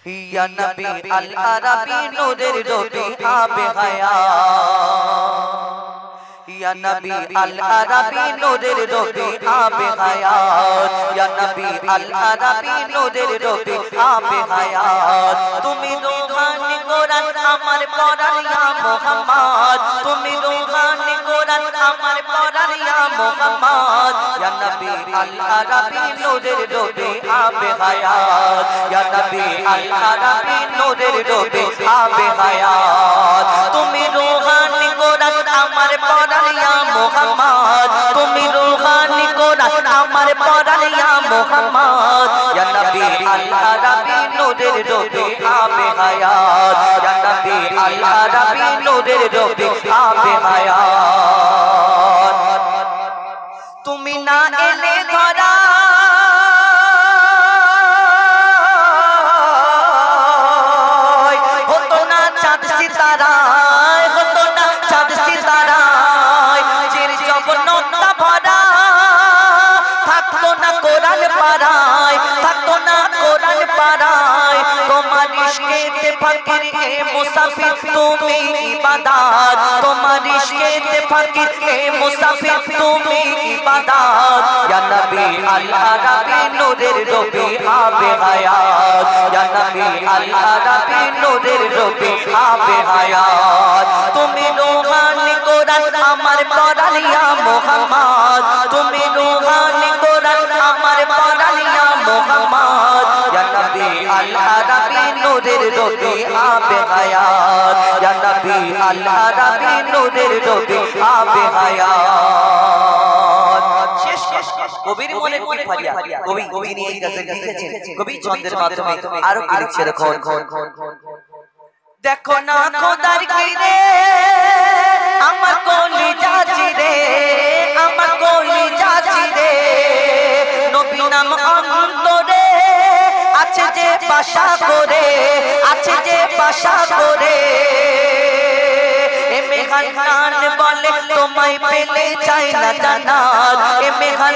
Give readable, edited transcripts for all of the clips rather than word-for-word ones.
या नबी अल अरबी नूरेर डोबी आबे हयात या नबी अल अरबी नूरेर डोबी आबे हयात या नबी अल अरबी नूरेर डोबी आबे हयात तुमी रूहानी कुरान आमार परान या मुहम्मद तुमी रूहानी कुरान आमार परान या मुहम्मद या नबी अल अरबी नूरेर डोबी आबे हयात या नबी अल अरबी नूरेर डोबी आबे हयात तुमी रूहानी कुरान आमार परान या मुहम्मद तुमी रूहानी कुरान आमार परान या मुहम्मद या नबी अल अरबी नूरेर डोबी आबे हयात या नबी अल अरबी नूरेर डोबी आबे हयात तुमी ना एले धरा होतो ना चाँद सितारा होतो ना चाँद सितारा चिर जबनता भरा থাকতো না কোরআন পাড়ায় থাকতো না কোরআন পাড়ায় তোমার ইশকেতে ফকির এ মুসাফির তুমি ইবাদত তোমার ইশকেতে ফকির এ মুসাফির তুমি ইবাদত ইয়া নবী আল আরবি নূরের ডোবি আবে হায়াত ইয়া নবী আল আরবি নূরের ডোবি আবে হায়াত তুমি রূহানি কোরআন আমার পরান ইয়া মুহাম্মদ তুমি রূহানি কোরআন আমার পরান ইয়া মুহাম্মদ ইয়া নবী আল আরবি নূরের ডোবি আবে হায়াত ইয়া নবী আল আরবি নূরের ডোবি আবে হায়াত শেষ কবির মনে কি ফারিয়া কবি যিনি এই গজল লিখেছেন কবি ছন্দের মাধ্যমে আরো কি লিখছে দেখো দেখো না খোদার কিরে আমার কলিজা চিরে আমার কলিজা চিরে নবী নাম অন্তরে আছে যে বাসা করে আছে যে বাসা করে এ মেঘান বলে তোমায় পেলে চাই না জান্নাত এ মেঘান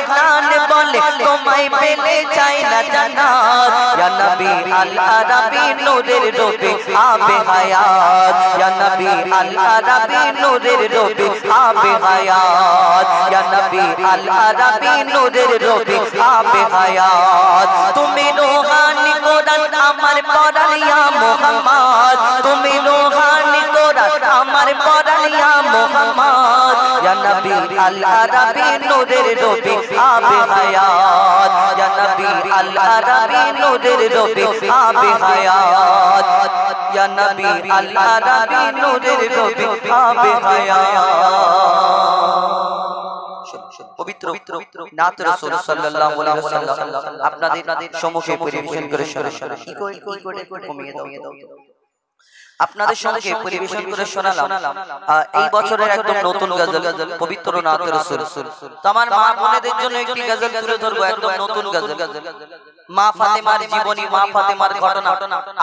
বলে তোমায় পেলে চাই না জান্নাত ইয়া নবী আল আরবি নূরের ডোবি আবে হায়াত ইয়া নবী আল আরবি নূরের ডোবি আবে হায়াত ইয়া নবী আল আরবি নূরের ডোবি আবে হায়াত তুমি রূহানি কোরআন আমার পরান ইয়া মুহাম্মদ তুমি রূহানি কোরআন আমার পরান ইয়া মুহাম্মদ ইয়া নবী আল আরবি নূরের ডোবি আবে হায়াত ইয়া নবী আল আরবি নূরের ডোবি আবে হায়াত ইয়া নবী আল আরবি নূরের ডোবি আবে হায়াত পবিত্র নাত রাসূল সাল্লাল্লাহু আলাইহি ওয়াসাল্লাম আপনাদের সম্মুখে পরিবেশন করে শোনালাম কি করে কমিয়ে দাও আপনাদের সঙ্গে পরিবেশন করে শোনালাম এই বছরের একদম নতুন গজল পবিত্র নাত রাসূল তো আমার মা বোনেদের জন্য একটি গজল তুলে ধরবো একদম নতুন গজল মা ফাতেমার জীবনী মা ফাতেমার ঘটনা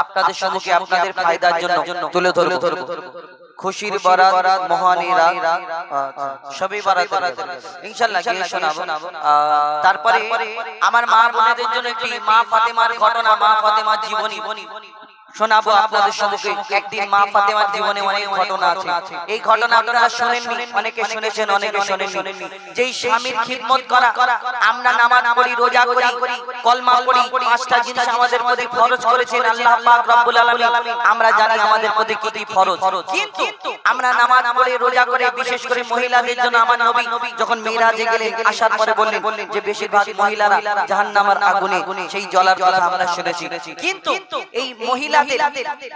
আপনাদের সম্মুখে আপনাদের ফায়দার জন্য তুলে ধরবো খুশির বারাত মহানী রাত সবে বারাত ইনশাআল্লাহ গিয়ে শোনাবো তারপরে আমার মা বোনেদের জন্য একটি মা ফাতেমার ঘটনা মা ফাতেমার জীবনী শোনাবো আপনাদের সম্মুখে একদিন মা ফাতেমার জীবনে অনেক ঘটনা আছে এই ঘটনা আপনারা শুনেননি অনেকে শুনেছেন অনেকে শুনেননি যেই স্বামীর খিদমত করা আমরা নামাজ পড়ি রোজা করি কলমা পড়ি পাঁচটা জিনিস আমাদের প্রতি ফরজ করেছেন আল্লাহ পাক রব্বুল আলামিন আমরা জানি আমাদের প্রতি কি ফরজ কিন্তু আমরা নামাজ পড়ে রোজা করে বিশেষ করে মহিলাদের জন্য আমার নবী যখন মিরাজে গেলেন আসার পরে বললেন যে বেশিরভাগ মহিলারা জাহান্নামের আগুনে সেই জ্বলার কথা আমরা শুনেছি কিন্তু এই মহিলা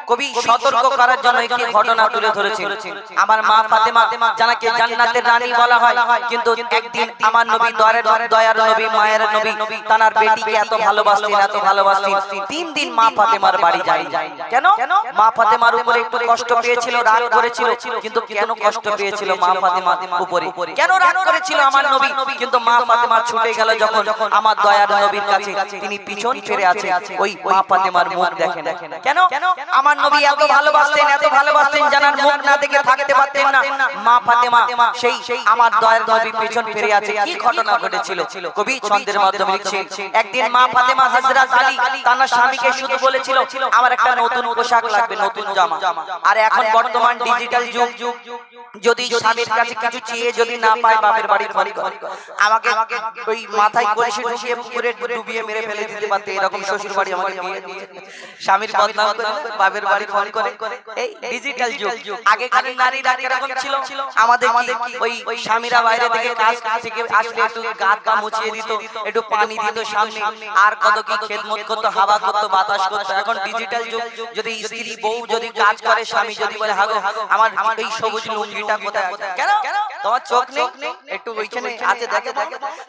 কবি সতর্ক করার জন্য একটি ঘটনা তুলে ধরেছেন আমার মা ফাতেমা যাকে জান্নাতের রানী বলা হয় কিন্তু একদিন আমার নবী দয়ার নবী মায়ের নবী তার বেটিকে এত ভালোবাসতেন 3 দিন মা ফাতেমার বাড়ি যায় কেন মা ফাতেমার উপরে একটু কষ্ট পেয়েছিল রাগ করেছিল কিন্তু কেন কষ্ট পেয়েছিল মা ফাতেমার উপরে, কেন রাগ করেছিল আমার নবী, কিন্তু মা ফাতেমা ছুটে গেল যখন আমার দয়ার নবীর কাছে, তিনি পিছন ফিরে আছে, ওই মা ফাতেমার মুখ দেখেন। কেন? আমার নবী এত ভালোবাসতেন, এত ভালোবাসতেন, জানার মুখ না দেখে থাকতে পারতেন না। মা ফাতেমা সেই আমার দয়ার নবী পিছন ফিরে আছে। কি ঘটনা ঘটেছিল কবি ছন্দের মাধ্যমে লিখছেন। একদিন মা ফাতেমা হযরত আলী তার স্বামীকে শুধু বলেছিল আমার একটা নতুন পোশাক লাগবে, নতুন জামা। আর এখন বর্তমান ডিজিটাল যুগ, যদি স্বামীর কাছে কিছু চেয়ে যদি না পায় বাপের বাড়ি ফোন করে, আমাকে ওই মাথায় কলসি ঢুকিয়ে পুকুরে ডুবিয়ে মেরে ফেলে দিতে পারতে, এরকম শ্বশুর বাড়ি আমাকে দিয়ে দিয়েছে। স্বামীর বদনাম করে বাপের বাড়ি ফোন করে। এই ডিজিটাল যুগ। আগে কালে নারীরা কিরকম ছিল, আমাদের ওই স্বামীরা বাইরে থেকে কাজ থেকে আসলে একটু গাত গা মুছিয়ে দিত, একটু পানি দিত সামনে, আর কত কি খেদমত করতো, হাওয়া করতো, বাতাস করতো। এখন ডিজিটাল যুগ, যদি স্ত্রী বউ যদি কাজ করে, স্বামী যদি বলে হাগো আমার এই সবুজ লুঙ্গিটা কোথায়, কেন তোমার চোখ নেই, একটু ওইখানে আছে দেখে,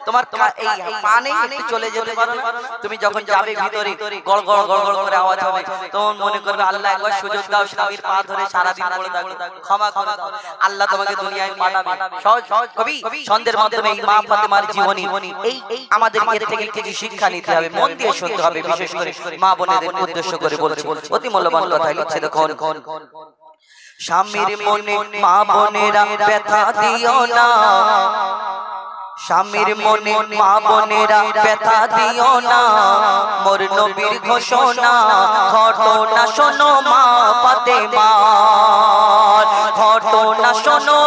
তোমার এই পা নেই, একটু চলে যেতে পারো না? তুমি যখন যাবে ভিতরে গড় গড় গড় গড় করে আওয়াজ হবে, তখন মনে করবে আল্লাহ একবার সুযোগ দাও, স্বামীর পা ধরে সারাদিন পড়ে থাকো, ক্ষমা করে দাও, আল্লাহ তোমাকে দুনিয়ায় পাঠাবে। সহজ কবি ছন্দের মাধ্যমে এই মা ফাতেমার জীবনী, এই আমাদের এর থেকে কিছু শিক্ষা নিতে হবে, মন দিয়ে শুনতে হবে, বিশেষ করে মা বোনেদের উদ্দেশ্য করে বলছি, অতি মূল্যবান কথা লিখছে। দেখুন, স্বামীর মনে মা বোনেরা ব্যথা দিও না, স্বামীর মনে মা বোনেরা ব্যথা দিও না, মোর নবীর ঘোষণা ঘটনা শোনো মা ফাতেমার, ঘটনা শোনো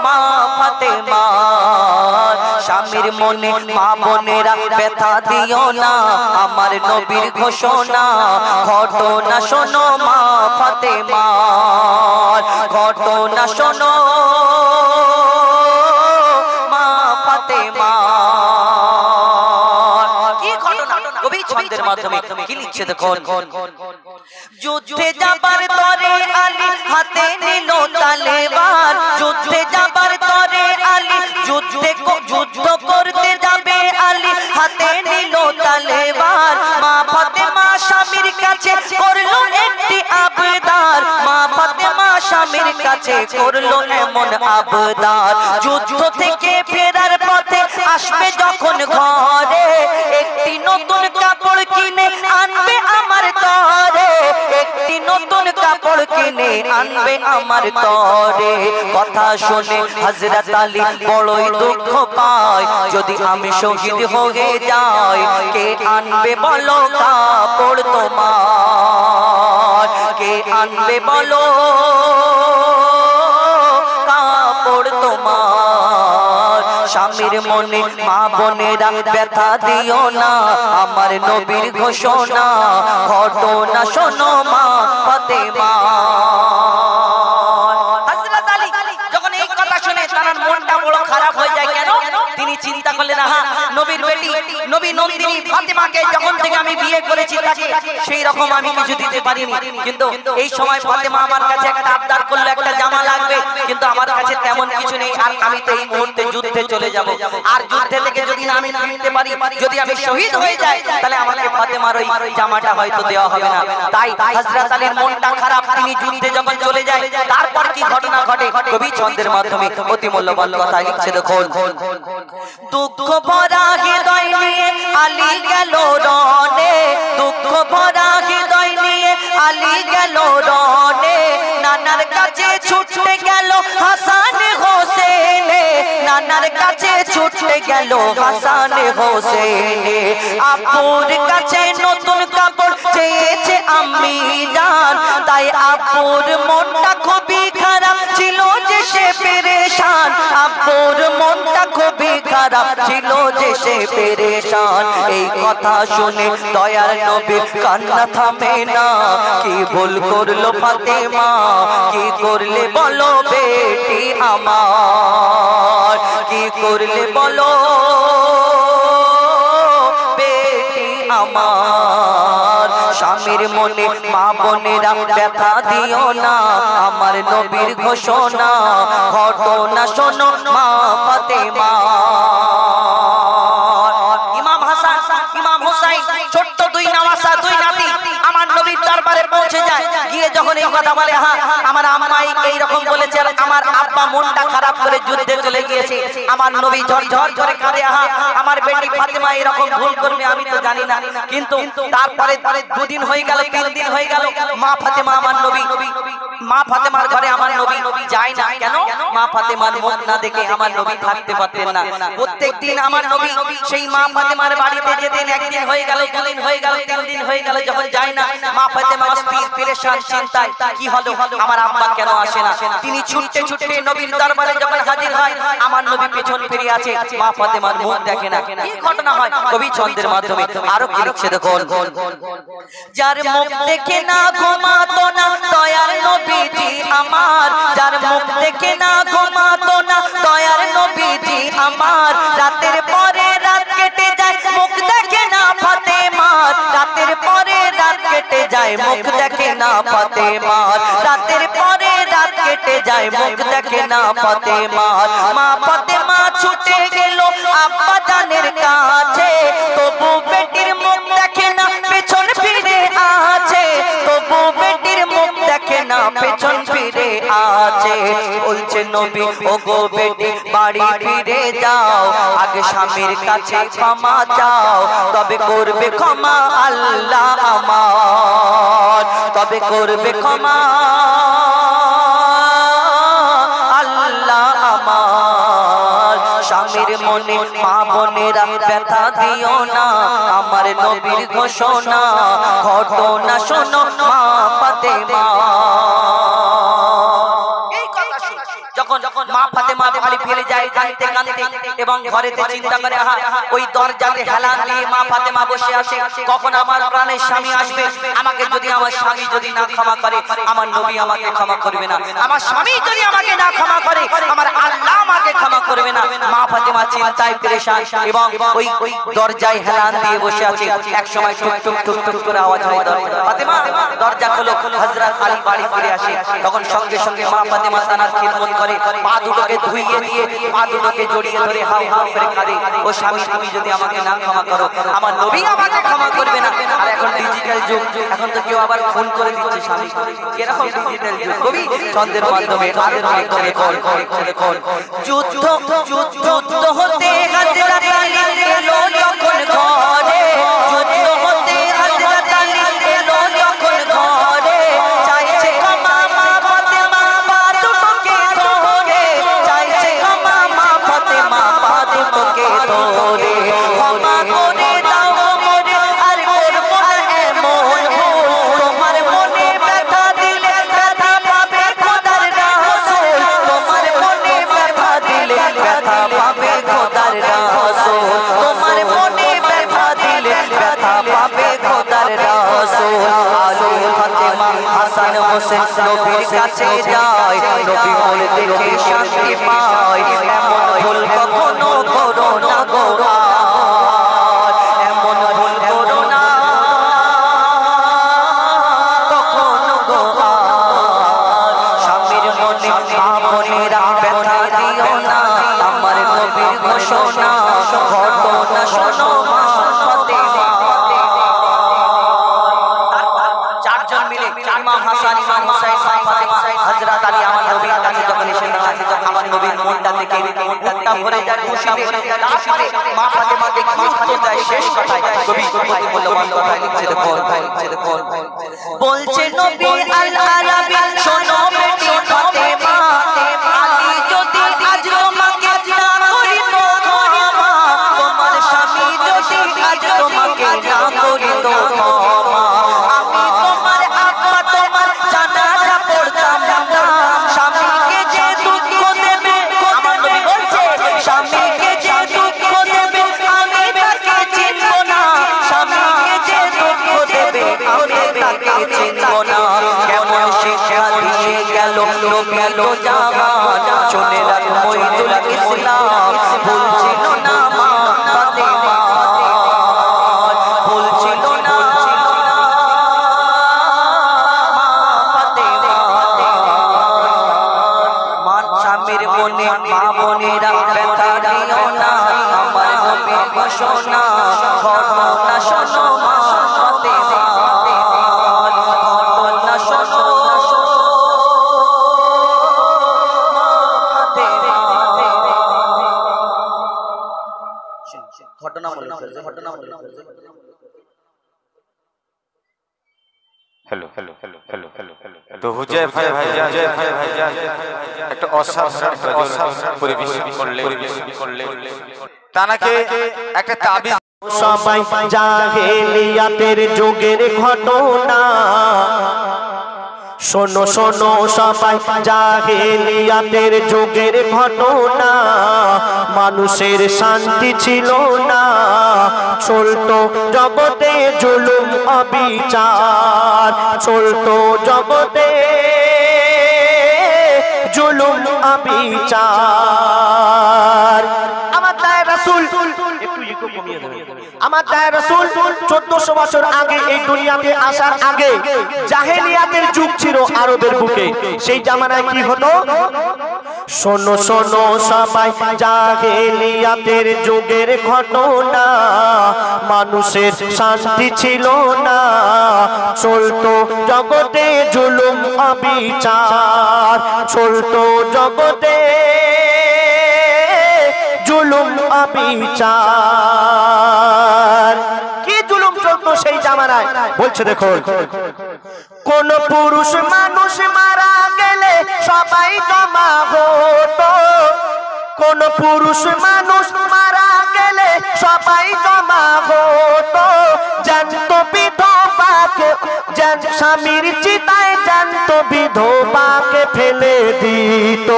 মা ফাতেমার। স্বামীর মনে মা বোনেরা ব্যথা দিও না, আমার নবীর ঘোষণা ঘটনা শোনো মা ফাতেমার, ঘটনা শোনো মা ফাতেমার। কি ঘটনা কবি ছন্দের মাধ্যমে কি লিখছে দেখুন। যুদ্ধে যাবার তরে আলী হাতে নিল তলোয়ার, যুদ্ধে যাবার তরে আলী যুদ্ধ করতে যাবে আলী হাতে নিল তলোয়ার। মা ফাতেমা স্বামীর কাছে করলো একটি আবদার, মা ফাতেমা স্বামীর কাছে করলো এমন আবদার, যুদ্ধ থেকে ফেরার পথে আসবে যখন ঘরে, একটি নতুন কাপড় কিনে আনবে আমার তরে, একটি নতুন কাপড় কিনে আনবে আমার তরে। কথা শুনে হযরত আলী বড়ই দুঃখ পায়, যদি আমি শহীদ হয়ে যাই কে আনবে বলো কাপড় তোমার, কে আনবে বলো কাপড় তোমার। স্বামীর মনে মা বোনেরা ব্যথা দিও না, আমার নবীর ঘোষণা ঘটনা শোনো মা ফাতেমার। হযরত আলী যখন এই কথা শুনে তার মনটা বড় খারাপ হয়ে যায়। কেন? তিনি চিন্তা করলেন, হ্যাঁ নবীর বেটি নবী নন্দিনী ফাতেমাকে যখন থেকে আমি বিয়ে করেছি তাকে সেই রকম আমি কিছু দিতে পারিনি, কিন্তু এই সময় ফাতেমা আমার কাছে একটা আবদার করলো, একটা জামা লাগবে, কিন্তু আমার কাছে তেমন কিছু নেই, আর আমি তো এই মুহূর্তে যুদ্ধে চলে যাব, আর যুদ্ধে থেকে যদি না আমি ফিরতে পারি, যদি আমি শহীদ হয়ে যাই, তাহলে আমাকে ফাতেমার ওই জামাটা হয়তো দেওয়া হবে না। তাই হযরত আলীর মনটা খারাপ, তিনি যুদ্ধে যখন চলে যায়, তারপর কি ঘটনা ঘটে কবি ছন্দের মাধ্যমে অতি মূল্যবান কথা লিখছে দেখুন। দুঃখ ভরা হৃদয় নিয়ে আলী গেল রণে, দুঃখ ভরা হৃদয় নিয়ে আলী গেল রণে, নানার কাছে ছুটে গেল হাসান হোসেনে, নানার কাছে ছুটে গেল হাসান হোসেনে। আপুর কাছে নতুন কাপড় চেয়েছে আম্মি জান, তাই আপুর মনটা খুবই খারাপ ছিল যে সে পেরেশান, আপুর মনটা খুবই খারাপ ছিল যে সে পেরেশান। এই কথা শুনে দয়ার নবীর কান্না থামে না, কি ভুল করলো ফাতেমা, কি করলে বলো বেটি আমার, কি করলে বলো বেটি আমার। স্বামীর মনে মা বোনেরা ব্যথা দিও না, আমার নবীর ঘোষণা ঘটনা শোনো মা ফাতেমা। ইমাম হাসান ইমাম হুসাইন ছোট্ট দুই নওয়াসা দুই নাতি আমার নবীর দরবারে পৌঁছে যায়, গিয়ে যখন এই কথা বলে হ্যাঁ আমার আম্মাই এই রকম বলেছে আমার আব্বা মনটা খারাপ করে যুদ্ধে চলে গিয়েছে আমার নবী ঝরঝর করে কাঁদে হ্যাঁ আমার বেটি ফাতেমা এরকম ভুল করবে আমি তো জানি না কিন্তু তারপরে দুদিন হয়ে গেল তিন দিন হয়ে গেল মা ফাতেমা আমার নবী মা ফাতেমার ঘরে আমার নবী যায় না কেন মা ফাতেমার মুখ না দেখে আমার নবী থাকতে পারতেন না প্রত্যেকদিন আমার নবী সেই মা ফাতেমার বাড়িতে যেতেন একদিন হয়ে গেল দুদিন হয়ে গেল তিন দিন হয়ে গেল যখন যায় না মা ফাতেমা অস্থির পেরেশান চিন্তায় কি হলো আমার আব্বা কেন আসে না তিনি ছুটতে ছুটতে নবীর দরবারে যখন হাজির হয় আমার নবী পেছন ফিরে আছে মা ফাতেমার মুখ দেখে না কি ঘটনা হয় কবি ছন্দের মাধ্যমে আরো কি লিখছে দেখুন যার মুখ দেখে না ঘুমাতো না দয়ার নবীজি আমার যার মুখ দেখে না ঘুমাতো না দয়ার নবীজি আমার রাতের পরে রাত কেটে যায় মুখ দেখে না ফাতেমা রাতের পরে রাত কেটে যায় মুখ দেখে না ফাতেমা রাতের পরে রাত কেটে যায় মুখ দেখে না ফাতেমা মা ফাতেমা ছুটে গেল আব্বা জানের কাছে তবু বেটির মুখ দেখে না পেছন ফিরে আছে তবু বেটির মুখ দেখে না পেছন ফিরে আছে বলছে নবী ও গো বেটি বাড়ি ফিরে যাও আগে স্বামীর কাছে ক্ষমা চাও তবে করবে ক্ষমা আল্লাহ আমার তবে করবে ক্ষমা আল্লাহ আমার স্বামীর মনে মা বোনেরা ব্যথা দিও না আমার নবীর ঘোষণা ঘটনা শোনো মা ফাতেমা যখন মা ফাতেমা বাড়ি ফিরে যায় কাঁদতে কাঁদতে এবং ঘরেতে চিন্তা করে ওই দরজাতে হেলান দিয়ে মা ফাতেমা বসে আছে কখন আমার প্রাণের স্বামী আসবে আমাকে যদি আমার স্বামী যদি না ক্ষমা করে আমার নবী আমাকে ক্ষমা করবে না আমার স্বামী যদি আমাকে না ক্ষমা করে আমার আল্লাহ আমাকে ক্ষমা করবে না মা ফাতেমা চিন্তায় পেরেশান এবং ওই দরজায় হেলান দিয়ে বসে আছে এক সময় টুক টুক টুক টুক করে আওয়াজ হয় ফাতেমা দরজা খোলো হযরত আলী বাড়ি ফিরে আসে তখন সঙ্গে সঙ্গে মা ফাতেমা তার খিদমত করে পা দুটোকে ধুইয়ে দিয়ে পা দুটোকে জড়িয়ে ধরে হাও হাও করে কাঁদে ও স্বামী তুমি যদি আমাকে না ক্ষমা করো আমার নবী আমাকে ক্ষমা করবে না আর এখন ডিজিটাল যুগ এখন তো কেউ আবার ফোন করে দিচ্ছে স্বামী এরকম ডিজিটাল যুগ কবি ছন্দের মাধ্যমে আরো করে কল যুদ্ধ যুদ্ধ হতে হযরত আলী এলো যখন ঘরে যুদ্ধ হতে হযরত আলী এলো যখন ঘরে চাইছে ক্ষমা মা ফাতেমা পা দুটোকে ধরে চাইছে ক্ষমা মা ফাতেমা পা দুটোকে ধরে ক্ষমা করে দাও মোরে আর করব না এমন তোমার মনে ব্যথা দিলে ব্যথা পাবে খোদার রাসূল তোমার মনে ব্যথা দিলে ব্যথা পাবে খোদার রাসূল তোমার মনে ব্যথা দিলে ব্যথা পাবে খোদার রাসূল আলী ফাতেমা হাসান হোসেন নবীর কাছে যায় নবী বলে দেখে শান্তি পায় এমন ভুল কখনো করো না গো এমন ভুল করো না কখনো গো স্বামীর মনে মা বোনেরা ব্যথা দিও না আমার নবীর ঘোষণা ঘটনা শোনো মা ফাতেমা চারজন মিলে ইমাম হাসান ইমাম হুসাইন মা ফাতেমা হযরত আলী আমার নবীর কাছে যখন এসে আমার নবীর মনটা থেকে মনটা ভরে যায় খুশিতে তারপরে মা ফাতেমাকে কি উত্তর দেয় শেষ কথায় কবি মূল্যবান কথা লিখছে দেখুন বলছে নবী আল আরাবী শোনো বেটি ফাতেমা আলী যদি আজ তোমাকে না করিত ক্ষমা তোমার স্বামী যদি আজ তোমাকে না করিত ক্ষমা আমি তোমার আব্বা তোমার জানাজা পড়তাম না স্বামীকে যে দুঃখ দেবে আমার নবী বলছে স্বামীকে যে দুঃখ দেবে আমি তাকে চিনব না স্বামীকে যে দুঃখ দেবে আমি তাকে চিনব না কেমন শিক্ষা দিয়ে গেল নবী লো জামান শুনে রাখ মঈদুল ইসলাম ভুলছিল না মা ফাতেমা ভুলছিল না স্বামীর মনে মা বোনেরা ব্যথা দিও না আমার নবীর ঘোষণা ঘটনা শোনো মা ফাতেমা ঘটনা শোনো हेलो तो হুজাইফা ভাইজান একটা অসাধারণ পরিবেশ করলেন তানাকে একটা তাবিজ সবাই জাহেলিয়াতের যুগের ঘটনা শোনো শোনো সবাই জাহেলিয়াতের যুগের ঘটনা মানুষের শান্তি ছিল না চলতো জগতে জুলুম অবিচার চলতো জগতে জুলুম অবিচার আমার দায় রাসূল আমার দায় রাসূল 1400 বছর আগে এই দুনিয়াতে আসার আগে জাহেলিয়াতের যুগ ছিল আরবের বুকে সেই জামানায় কি হতো শোনো শোনো সবাই জাহেলিয়াতের যুগের ঘটনা মানুষের শান্তি ছিল না চলতো জগতে জুলুম অবিচার চলতো জগতে জুলুম অবিচার কি জুলুম চলতো সেই জামানায় বলছে দেখো কোন পুরুষ মানুষ মারা গেলে সবাই জমা হতো কোন পুরুষ মানুষ মারা গেলে সবাই জমা হতো জানতো বিধবাকে স্বামীর চিতায় জানতো বিধবাকে ফেলে দিত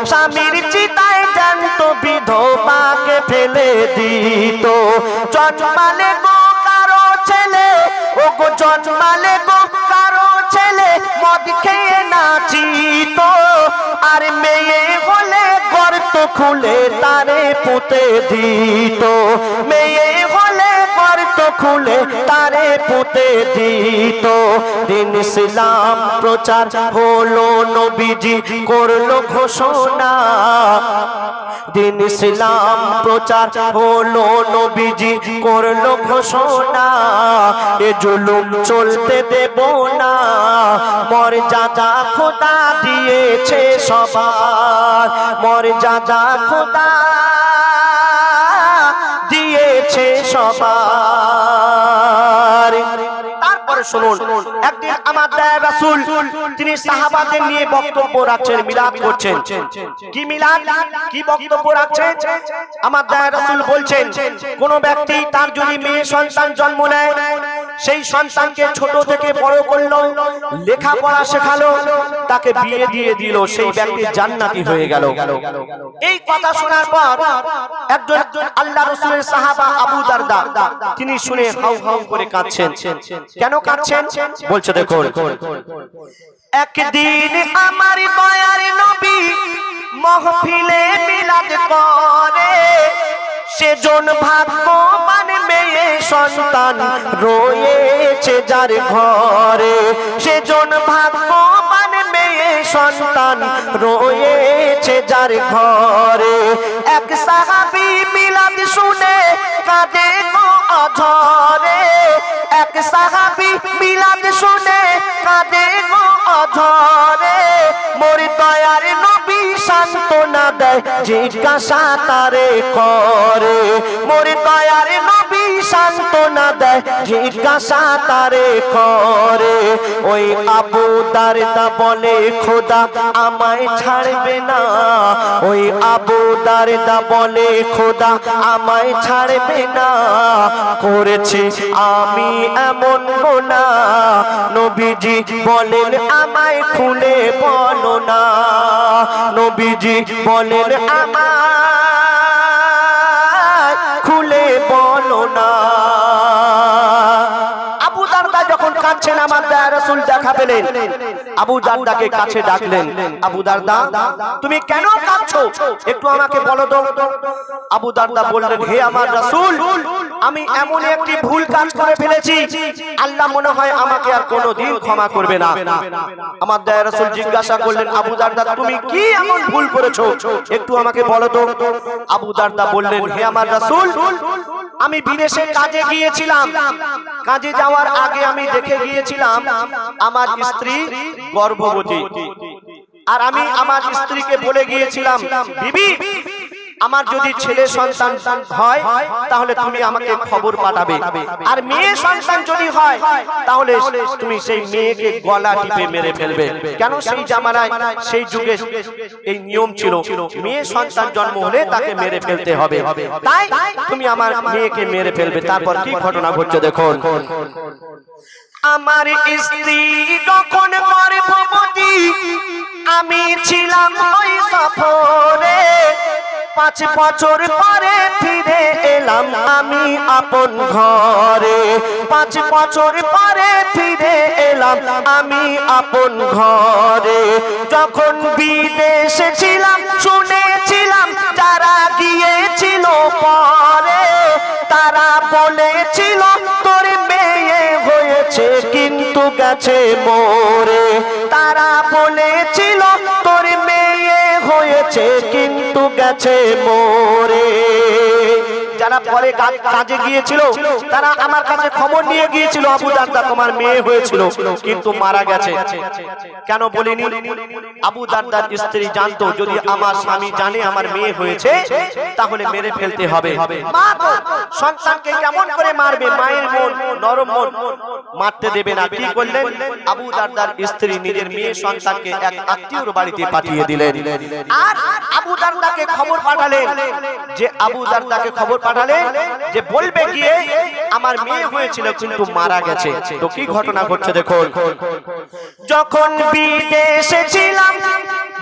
স্বামীর চিতায় জানতো বিধবাকে ফেলে দিত জন্মালে গো কারো ছেলে ও গো জন্মালে গো কারো ছেলে মদ খেয়ে নাচিত আর মেয়ে হলে গর্ত খুলে তারে পুঁতে দিত মেয়ে হলে গর্ত খুলে তারে পুঁতে দিত দিন ইসলাম প্রচার হলো নবীজি করলো ঘোষণা দিন ইসলাম প্রচার হলো নবীজি করলো ঘোষণা এ জুলুম চলতে দেব না মর্যাদা খোদা দিয়েছে সবার মর্যাদা খোদা দিয়েছে সবার তারপরে শুনুন একদিন আমার দয়ার রাসূল তিনি সাহাবাদের নিয়ে বক্তব্য রাখছেন মিলাদ করছেন কি মিলাদ কি বক্তব্য রাখছেন আমার দয়ার রাসূল বলছেন কোন ব্যক্তি তার যদি মেয়ে সন্তান জন্ম নেয় সেই সন্তানকে ছোট থেকে বড় করলো লেখাপড়া শেখালো তাকে বিয়ে দিয়ে দিল সেই ব্যক্তি জান্নাতি হয়ে গেল এই কথা শোনার পর একজন আল্লাহর রাসূলের সাহাবা আবু দারদা তিনি শুনে হাউ হাউ করে কাঁদছেন কেন কাঁদছেন বলছে দেখো একদিন আমার দয়ার নবী মাহফিলে মিলাদ করে সেজন ভাগ্যবান মেয়ে সন্তান রয়েছে যার ঘরে সেজন ভাগ্যবান মেয়ে সন্তান রয়েছে যার ঘরে এক সাহাবী মিলাদ শুনে কাঁদে গো অঝরে এক সাহাবী মিলাদ শুনে কাঁদে গো অঝরে মোর দয়ার নবী সান্ত্বনা দেয় জিজ্ঞাসা তারে করে মোর দয়ার নবী সান্ত্বনা দেয় জিজ্ঞাসা তারে করে ওই আবু দারদা বলে খোদা আমায় ছাড়বে না ওই আবু দারদা বলে খোদা আমায় ছাড়বে না করেছি আমি এমন গুনাহ নবীজি বলেন আমায় খুলে বলো না নবীজি বলেন আমায় খুলে বলো না আবু দারদা যখন কাঁদছেন আমার দয়ার রাসূল দেখা পেলেন আবু দারদাকে কাছে ডাকলেন আবু দারদা তুমি কেন কাঁদছো একটু আমাকে বলো তো আবু দারদা বললেন হে আমার রাসূল আমি এমন একটি ভুল কাজ করে ফেলেছি আল্লাহ মনে হয় আমাকে আর কোনোদিন ক্ষমা করবে না আমার দয়ার রাসূল জিজ্ঞাসা করলেন আবু দারদা তুমি কি এমন ভুল করেছো একটু আমাকে বলো তো আবু দারদা বললেন হে আমার রাসূল আমি বিদেশে কাজে গিয়েছিলাম কাজে যাওয়ার আগে আমি দেখে গিয়েছিলাম আমার স্ত্রী গর্ভবতী আর আমি আমার স্ত্রীকে বলে গিয়েছিলাম বিবি আমার যদি ছেলে সন্তান হয় তাহলে তুমি আমাকে খবর পাঠাবে, আর মেয়ে সন্তান যদি হয় তাহলে তুমি সেই মেয়েকে গলা টিপে মেরে ফেলবে। কেন সেই জামানায় সেই যুগে এই নিয়ম ছিল, মেয়ে সন্তান জন্ম হলে তাকে মেরে ফেলতে হবে, তাই তুমি আমার মেয়েকে মেরে ফেলবে। তারপর কি ঘটনা ঘটছে দেখুন। আমার স্ত্রী যখন গর্ভবতী, আমি ছিলাম ওই সফরে, 5 বছর পরে ফিরে এলাম আমি আপন ঘরে, 5 বছর পরে ফিরে এলাম আমি আপন ঘরে। যখন বিদেশে ছিলাম শুনেছিলাম যারা গিয়েছিল পরে, তারা বলেছিল তোর মেয়ে হয়েছে কিন্তু গেছে মরে, তারা বলেছিল তোর মেয়ে হয়েছে কিন্তু গেছে মরে। যারা পরে কাজে গিয়েছিল তারা আমার কাছে খবর নিয়ে গিয়েছিল, আবু দারদা তোমার মেয়ে হয়েছিল কিন্তু মারা গেছে। কেন বলিনি? আবু দারদার স্ত্রী জানতো যদি আমার স্বামী জানে আমার মেয়ে হয়েছে তাহলে মেরে ফেলতে হবে। মা তো সন্তানকে কেমন করে মারবে, মায়ের মন নরম মন, মারতে দেবে না। কি করলেন? আবু দারদার স্ত্রী নিজের মেয়ে সন্তানকে এক আত্মীয়র বাড়িতে পাঠিয়ে দিলেন, আর আবু দারদাকে খবর পাঠালেন যে আবু দারদাকে খবর পাঠালেন যে বলবে গিয়ে আমার মেয়ে হয়েছিল কিন্তু মারা গেছে। তো কি ঘটনা ঘটছে দেখুন। যখন বিদেশে ছিলাম,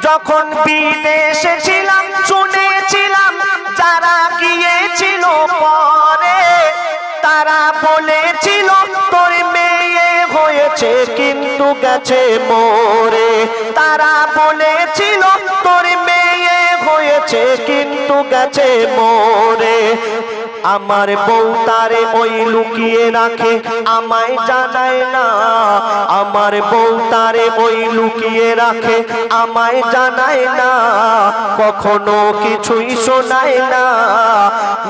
যখন বিদেশে ছিলাম শুনেছিলাম যারা গিয়েছিল পরে, তারা বলেছিল তোর মেয়ে হয়েছে কিন্তু গেছে মরে, তারা বলেছিল তোর মেয়ে হয়েছে কিন্তু গেছে মরে। আমার বউ তারে ওই লুকিয়ে রাখে আমায় জানায় না, আমার বউ তারে ওই লুকিয়ে রাখে আমায় জানায় না, কখনো কিছুই শোনায় না,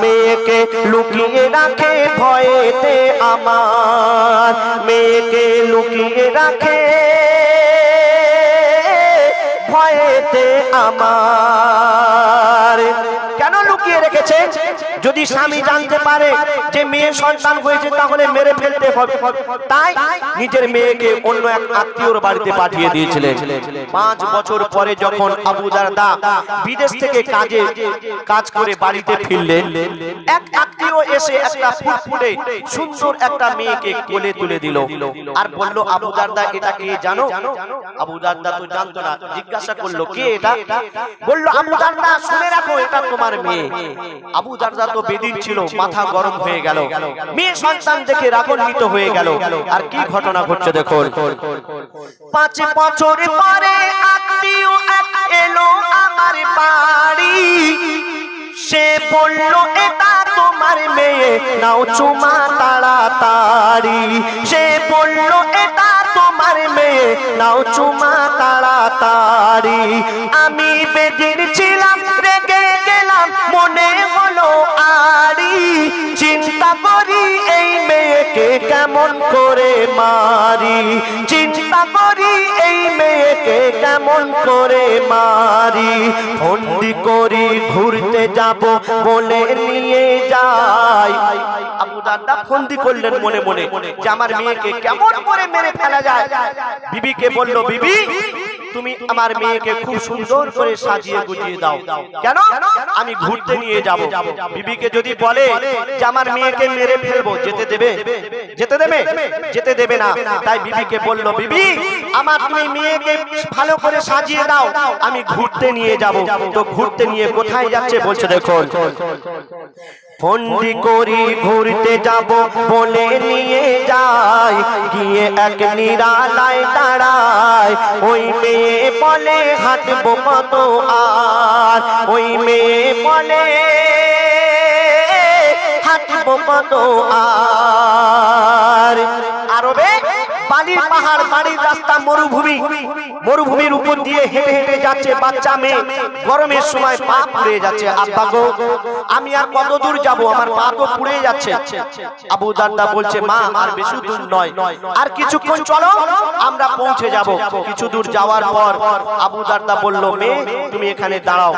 মেয়েকে লুকিয়ে রাখে ভয়েতে আমার, মেয়েকে লুকিয়ে রাখে ভয়েতে আমার। কেন লুকিয়ে রেখেছে? যদি স্বামী জানতে পারে যে মেয়ে সন্তান হয়েছে তাহলে মেরে ফেলতে হবে, তাই নিজের মেয়েকে অন্য এক আত্মীয়র বাড়িতে পাঠিয়ে দিয়েছিলেন। 5 বছর পরে যখন আবু দারদা বিদেশ থেকে কাজ করে বাড়িতে ফিরলেন, এক আত্মীয় এসে একটা ফুটফুটে সুন্দর একটা মেয়েকে কোলে তুলে দিল আর বলল আবু দারদা এটা কে জানো? আবু দারদা তো জানতো না, জিজ্ঞাসা করলো কে এটা? বলল আবু দারদা শুনে রাখো এটা তোমার মেয়ে। আবু দারদা তো বেদিন ছিল, মাথা গরম হয়ে গেল, মেয়ে সন্তান দেখে রাগান্বিত হয়ে গেল। আর কি ঘটনা ঘটছে দেখুন। 5 বছর পরে আত্মীয় এক এলো আমার বাড়ি, সে বলল এটা তোমার মেয়ে নাও চুমা তাড়াতাড়ি, সে বলল এটা তোমার মেয়ে নাও চুমা তাড়াতাড়ি। আমি বেদিন ছিলাম, রেগে গেলাম, মনে হলো আরি, চিন্তা করি এই মেয়েকে কেমন করে মারি, চিন্তা করি এই মেয়েকে কেমন করে মারি। ফন্দি করি ঘুরতে যাব বলে নিয়ে যাই। আবু দারদা ফন্দি করলেন মনে মনে যে আমার মেয়েকে কেমন করে মেরে ফেলা যায়। বিবিকে বলল বিবি তুমি আমার মেয়েকে খুব সুন্দর করে সাজিয়ে গুজিয়ে দাও, কেন? আমি ঘুরতে নিয়ে যাব। বিবিকে যদি বলে যে আমার মেয়েকে মেরে ফেলবো, যেতে দেবে? যেতে দেবে? যেতে দেবে না। তাই বিবিকে বলল বিবি আমার তুমি মেয়েকে ভালো করে সাজিয়ে দাও, আমি ঘুরতে নিয়ে যাব। তো ঘুরতে নিয়ে কোথায় যাচ্ছে বলছে দেখুন। ফন্দি করি ঘুরতে যাব বলে নিয়ে যাই, গিয়ে এক নিরালায় দাঁড়ায়, ওই মেয়ে বলে হাঁটবো কত আর, ওই মেয়ে বলে হাঁটবো কত আর। আরবে বালির পাহাড়, বাড়ির রাস্তা মরুভূমি, মরুভূমির উপর দিয়ে হেঁটে হেঁটে যাচ্ছে বাচ্চা মেয়ে, গরমের সময় পা পুড়ে যাচ্ছে। আব্বা গো, আমি আর কত দূর যাব, আমার পা তো পুড়ে যাচ্ছে। আবু দারদা বলছে, মা আর বেশি দূর নয়, আর কিছুক্ষণ চলো, আমরা পৌঁছে যাব। কিছু দূর যাওয়ার পর আবু দারদা বলল, মেয়ে তুমি এখানে দাঁড়াও।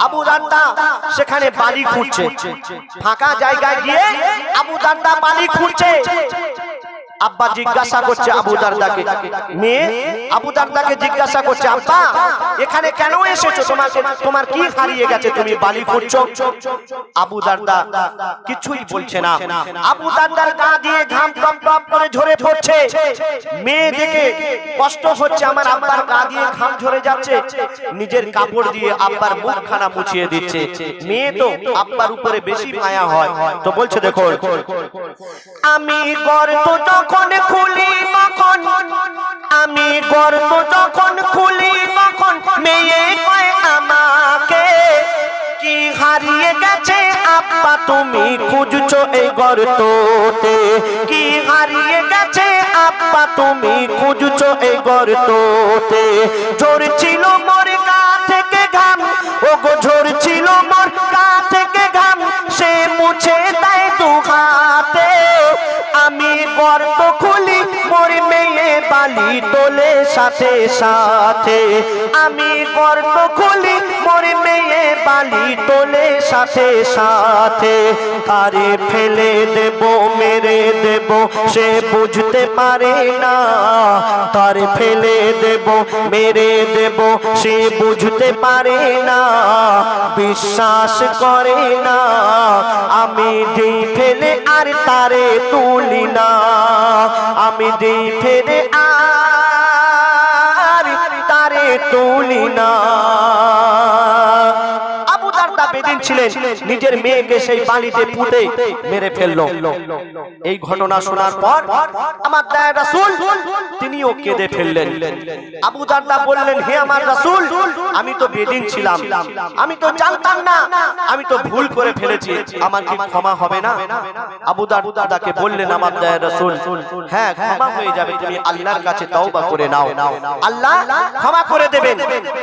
আবু দারদা সেখানে বালি খুঁড়ছে, ফাঁকা জায়গায় গিয়ে আবু দারদা বালি খুঁড়ছে। আব্বা জিজ্ঞাসা করছে আবু দারদাকে, মেয়ে আবু দারদাকে জিজ্ঞাসা করছে, আব্বা এখানে কেন এসেছো, তোমার কি হারিয়ে গেছে, তুমি বালি খুঁড়ছো? আবু দারদা কিছুই বলছে না। আবু দারদার গা দিয়ে ঘাম টপ টপ করে ঝরে পড়ছে। মেয়ে দেখে কষ্ট হচ্ছে, আমার আব্বার গা দিয়ে ঘাম ঝরে যাচ্ছে। নিজের কাপড় দিয়ে আব্বার মুখখানা মুছিয়ে দিচ্ছে। মেয়ে তো আব্বার উপরে বেশি মায়া হয়, তো বলছে, দেখো আমি গর্ত যখন খুলি তখন, আমি গর্ত যখন খুলি তখন মেয়ে কয় আমাকে, কি হারিয়ে গেছে আব্বা তুমি খুঁজছো এই গর্ততে, কি হারিয়ে গেছে আব্বা তুমি খুঁজছো এই গর্ততে। ঝরছিল মোর গা থেকে ঘাম, ও গো ঝরছিল মোর গা থেকে ঘাম, সে মুছে দেয় দু হাতে। আমি গর্ত খুলি মোর মেয়ে বালি তোলে সাথে সাথে, আমি গর্ত খুলি মোর মেয়ে বালি তোলে সাথে সাথে। তারে ফেলে দেব মেরে দেব সে বুঝতে পারে না, তারে ফেলে দেব মেরে দেব সে বুঝতে পারে না, বিশ্বাস করে না। আমি দিই ফেলে আর তারে তুলি না, আমি দিই ফেলে আর তারে তুলি না। আবু দারদা বেদিন ছিলেন, নিজের মেয়েকে সেই বালিতে পুঁতে মেরে ফেললো। এই ঘটনা শোনার পর আমার দয়ার রাসূল তিনিও কেঁদে ফেললেন। আবু দারদা বললেন, হে আমার রাসূল, আমি তো বেদিন ছিলাম, আমি তো জানতাম না, আমি তো ভুল করে ফেলেছি, আমার কি ক্ষমা হবে না? আবু দারদাকে বললেন আমার দয়ার রাসূল, হ্যাঁ ক্ষমা হয়ে যাবে, তুমি আল্লাহর কাছে তওবা করে নাও, আল্লাহ ক্ষমা করে দেবেন।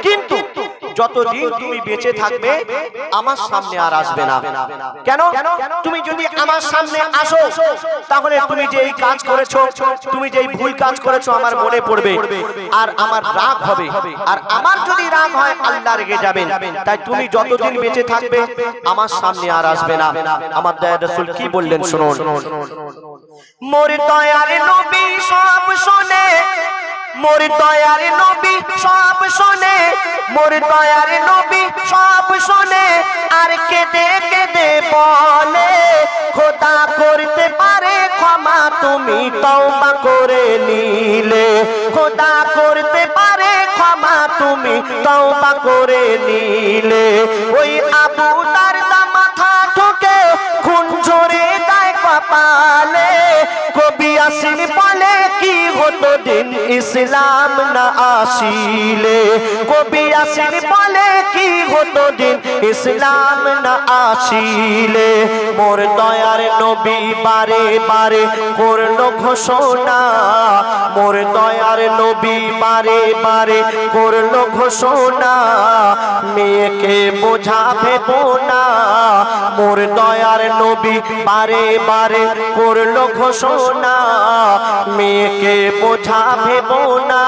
কিন্তু যতদিন তুমি বেঁচে থাকবে আমার সামনে আর আসবে না। কেন? তুমি যদি আমার সামনে আসো তাহলে তুমি যে এই কাজ করেছো, তুমি যে এই ভুল কাজ করেছো আমার মনে পড়বে, আর আমার রাগ হবে, আর আমার যদি রাগ হয় আল্লাহ রেগে যাবেন। তাই তুমি যতদিন বেঁচে থাকবে আমার সামনে আর আসবে না। আমার দয়ার রাসূল কি বললেন শুনুন, মোর দয়ার নবী সব শুনে, মোর দয়ার নবী সব শুনে, মোর দয়ার নবী সব শুনে, আর কেঁদে কেঁদে বলে, খোদা করতে পারে ক্ষমা তুমি তওবা করে নিলে, খোদা করতে পারে ক্ষমা তুমি তওবা করে নিলে। ওই আবু দারদা মাথা ঠুকে খুন ঝরে দেয় কপালে, কবি আসিন বলে কি হতো দিন ইসলাম না আসিলে, কবি আসিন বলে কি হতো দিন ইসলাম না আসিলে। মোর দয়ার নবী বারে বারে করলো ঘোষণা, মোর দয়ার নবী বারে বারে করলো ঘোষণা, মেয়েকে বোঝাবে না। মোর দয়ার নবী বারে বারে করলো ঘোষণা, মেয়েকে বোঝাবে না।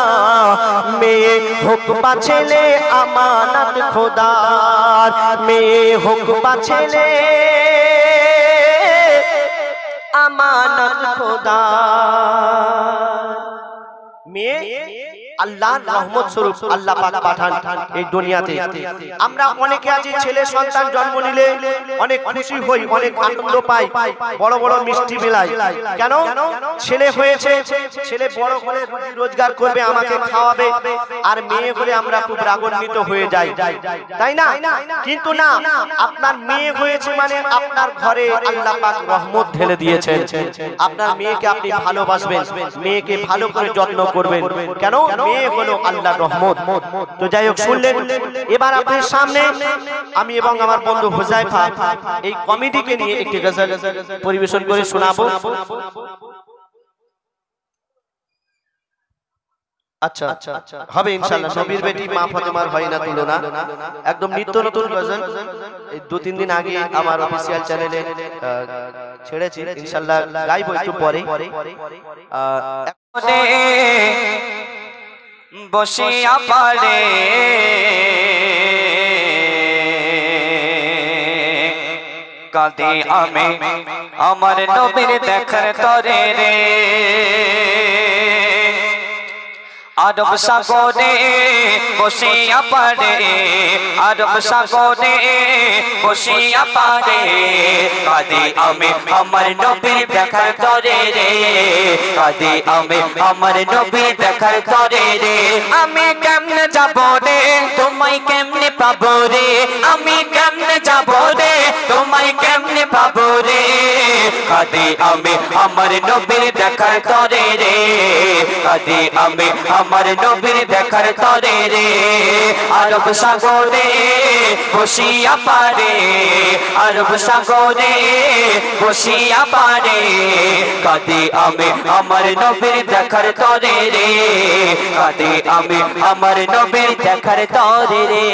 মেয়ে হোক বা ছেলে আমানত খোদার, মেয়ে হোক বা ছেলে আমানত খোদার। মেয়ে আল্লাহর রহমত স্বরূপ আল্লাহ পাক পাঠান এই দুনিয়াতে। আমরা অনেকে আছি ছেলে সন্তান জন্ম নিলে অনেক খুশি হই, অনেক আনন্দ পাই, বড় বড় মিষ্টি মেলাই। কেন? ছেলে হয়েছে, ছেলে বড় হলে রুজি রোজগার করবে, আমাকে খাওয়াবে, আর মেয়ে হলে আমরা খুব রাগান্বিত হয়ে যাই, তাই না? কিন্তু না, আপনার মেয়ে হয়েছে মানে আপনার ঘরে আল্লাহ পাক রহমত ঢেলে দিয়েছেন। আপনার মেয়েকে আপনি ভালোবাসবেন, মেয়েকে ভালো করে যত্ন করবেন। কেন? মেয়ে হলো আল্লাহর রহমত। তো যাই হোক, শুনলেন। এবার আপনার সামনে আমি এবং আমার বন্ধু হুজাইফা এই কমেডিকে নিয়ে একটি গজল পরিবেশন করে শোনাবো। আচ্ছা হবে ইনশাআল্লাহ। নবীর বেটি মা ফাতেমার হয় না তুলনা, একদম নিত্য নতুন গজল। এই 2-3 দিন আগে আমার অফিসিয়াল চ্যানেলে ছেড়েছি, ইনশাআল্লাহ গাইবো একটু পরে। বসিয়া পারে কাঁদে আমি আমার নবীর দেখার তরে রে, আরব সাগরে বসিয়া পারে, আরব সাগরে বসিয়া পারে কাঁদে আমি আমার নবীর দেখার তরে রে, কাঁদে আমি আমার নবীর দেখার তরে রে। আমি কেমনে যাব রে তোমায় কেমনে পাবো রে, আমি কেমনে যাব রে তোমায় কেমনে পাবো রে, কাঁদে আমি আমার নবীর দেখার তরে রে, কাঁদে আমি আমার নবীর দেখার তরে রে। আরব সাগরে বসিয়া পারে, আরব সাগরে বসিয়া পারে কাঁদে আমি আমার নবীর দেখার তরে রে, কাঁদে আমি আমার নবীর দেখার তরে রে।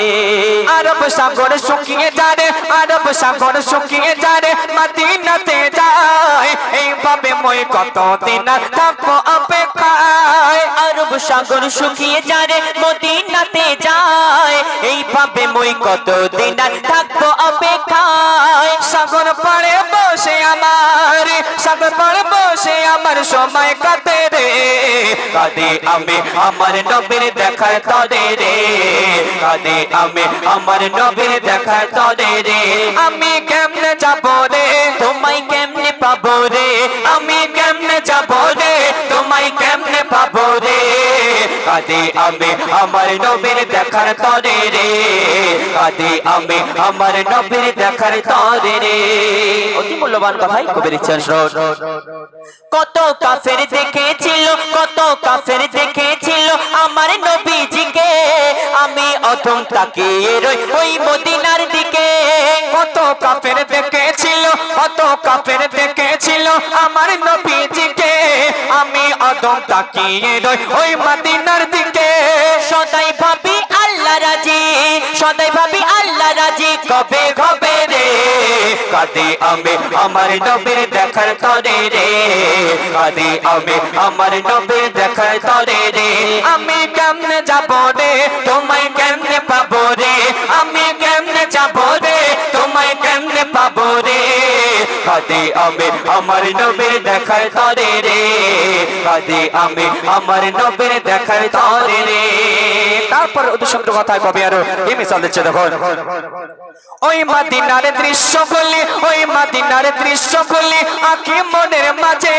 আরব সাগর শুকিয়ে যারে, আরব সাগর শুকিয়ে যারে মদিনাতে যায়, এইভাবে মই কতদিন থাকবো অপেক্ষায়। আরব সাগর শুকিয়ে যারে মদিনাতে যায়, এইভাবে মই কতদিন আর থাকবো অপেক্ষায়। সাগর পাড়ে বসে আমার, সাগর পাড়ে বসে আমার সময় কাটে রে, কাঁদে আমি আমার নবীর দেখার তরে রে, কাঁদে আমি আমার নবীর দেখার তরে রে। আমি কেমনে যাব রে তোমায় কেমনে পাবো রে, আমি কেমনে যাব রে তোমায় কেমনে পাবো রে, কাঁদে আমি আমার নবীর দেখার তরে রে, কাঁদে আমি আমার নবীর দেখার তরে রে। অতি মূল্যবান কথাই কবির ইচ্ছার স্রোত। কত কাফের দেখেছিল, কত কাফের দেখেছিল আমার নবীজিকে, আমি অথম তাকিয়ে রই ওই মদিনার দিকে। কত কাফের দেখেছিল, কত কাফের দেখেছিল আমার নবীজিকে, আমি অদম তাকিয়ে রই ওই মদিনার দিকে। সদাই ভাবি আল্লাহ রাজি, সদাই ভাবি আল্লাহ রাজি কবে হবে রে, কাঁদে আমি আমার নবীর দেখার তরে রে, কাঁদে আমি আমার নবীর দেখার তরে রে। আমি কেমনে যাব রে তোমায় কেমনে পাবো রে, আমি কেমনে যাব রে তোমায় কেমনে পাবো রে, কাঁদে আমি আমার নবীর দেখার তরে রে, কাঁদে আমি আমার নবীর দেখার তরে রে। তারপর অধিসংখ্য কথায় কবি আরো কি মিশাল দিচ্ছে দেখো। ওই মদিনার দৃশ্যগুলি, ওই মদিনার দৃশ্যগুলি আঁকি মনের মাঝে,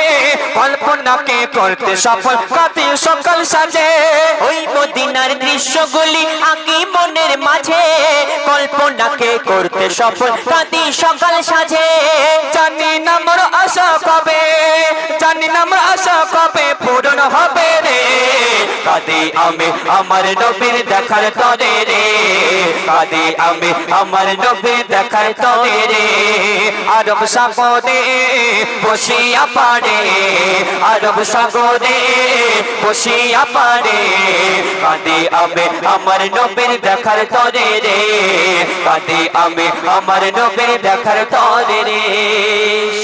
কল্পনাকে করতে সফল কাঁদে সকাল সাজে। ওই মদিনার দৃশ্যগুলি আঁকি মনের মাঝে, কল্পনাকে করতে সফল কাঁদি সকাল সাজে। জানি না মোর আশা কবে, জানি না মোর আশা কবে পূরণ হবে রে, কাঁদে আমি আমার নবীর দেখার তরে রে, কাঁদে আমি আমার নবীর দেখার তরে রে। আরব সাগরে বসিয়া পারে, আরব সাগরে বসিয়া পারে কাঁদে আমি আমার নবীর দেখার তরে রে, কাঁদে আমি আমার নবীর দেখার তরে রে।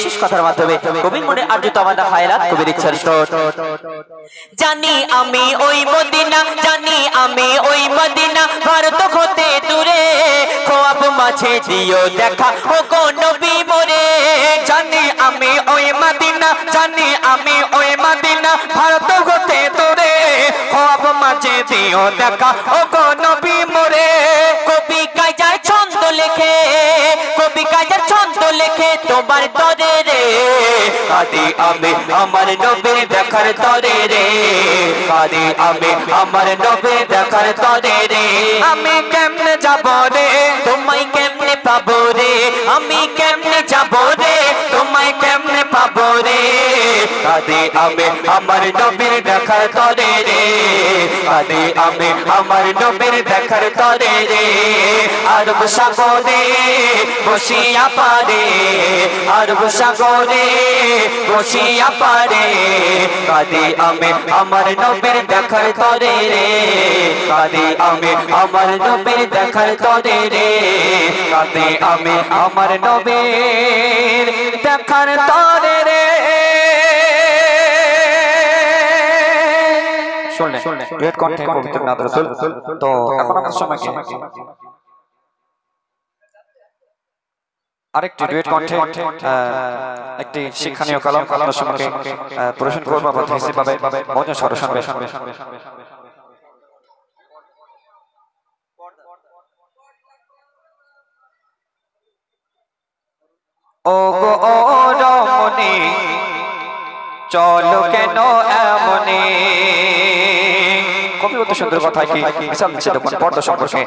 শেষ কথার মাধ্যমে কবির মনে আর্জিত আমার হায়রাত কবির ইচ্ছার স্রোত। জানি আমি ওই মদিনা, জানি আমি ওই মদিনা, ভারত হতে দূরে খোয়াব মাঝে দিও দেখা ও গো নবী মোরে। জানি আমি ওই মদিনা, জানি আমি ওই মদিনা, ভারত হতে দূরে খোয়াব মাঝে দিও দেখা ও গো নবী মোরে। কবি কাজার ছন্দ লেখে, কবি কাজার ছন্দ লেখে তোমার তরে রে, কাঁদে আমি আমার নবীর দেখার তরে রে, কাঁদে আমি আমার নবীর দেখার তরে রে। আমি কেমনে যাব রে তোমায় কেমনে পাবো রে, আমি কেমনে যাব রে তোমায় কেমনে পাবো রে, কাঁদি আমি আমার নবীর দেখার তরে রে কাঁদি আমি আমার নবীর দেখার তরে রে আরব সাগরে বসিয়া পারে আরব সাগরে বসিয়া পারে কাঁদি আমি আমার নবীর দেখার তরে রে কাঁদি আমি আমার নবীর দেখার তরে রে কাঁদি আমি আমার নবীর দেখার তরে রে শুনলেন ডুয়েট কণ্ঠে পবিত্র নাত রাসূল তো এখন আপনার সময় কি আরেকটি ডুয়েট কণ্ঠে একটি শিক্ষণীয় কালাম আপনার সময় পরিবেশন করব বা হিসেবে মজা সরসন ও গো ও রমণী চলো কেন এমনে কবি অত সুন্দর কথা কি মিশাল দিচ্ছে দেখুন পর্দা সম্পর্কে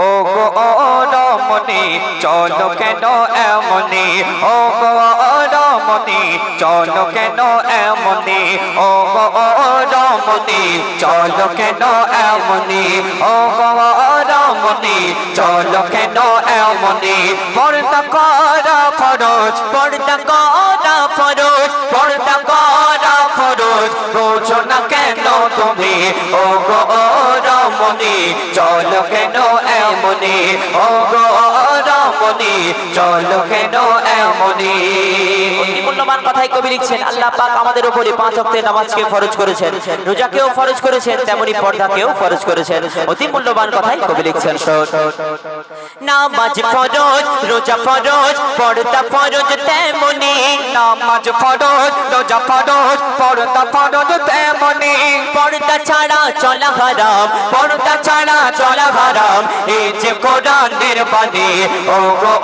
ও গো ও রমণী চলো কেন এমনে ও গো রমণী চলো কেন এমনে ও গো রমণী চলো কেন এমনে ও গো রমণী চলো কেন এমনে পর্দা করা ফরজ পর্দা করা ফরজ পর্দা করা ফরজ বোঝো না কেন তুমি ও গো রমণী চলো কেন এমনে ও গো রমণী চলো কেন এমনে মূল্যবান কথাই কবি লিখছেন আল্লাহ পাক আমাদের উপরে 5 ওয়াক্তের নামাজকে ফরজ করেছেন রোজাকেও ফরজ করেছেন তেমনি পর্দাকেও ফরজ করেছেন অতি মূল্যবান কথাই কবি লিখছেন নামাজ ফরজ রোজা ফরজ পর্দা ফরজ তেমনি নামাজ ফরজ রোজা ফরজ পর্দা ফরজ তেমনি পর্দা ছাড়া চলা হারাম পর্দা ছাড়া চলা হারাম এই যে কোরআনের বাণী ও গো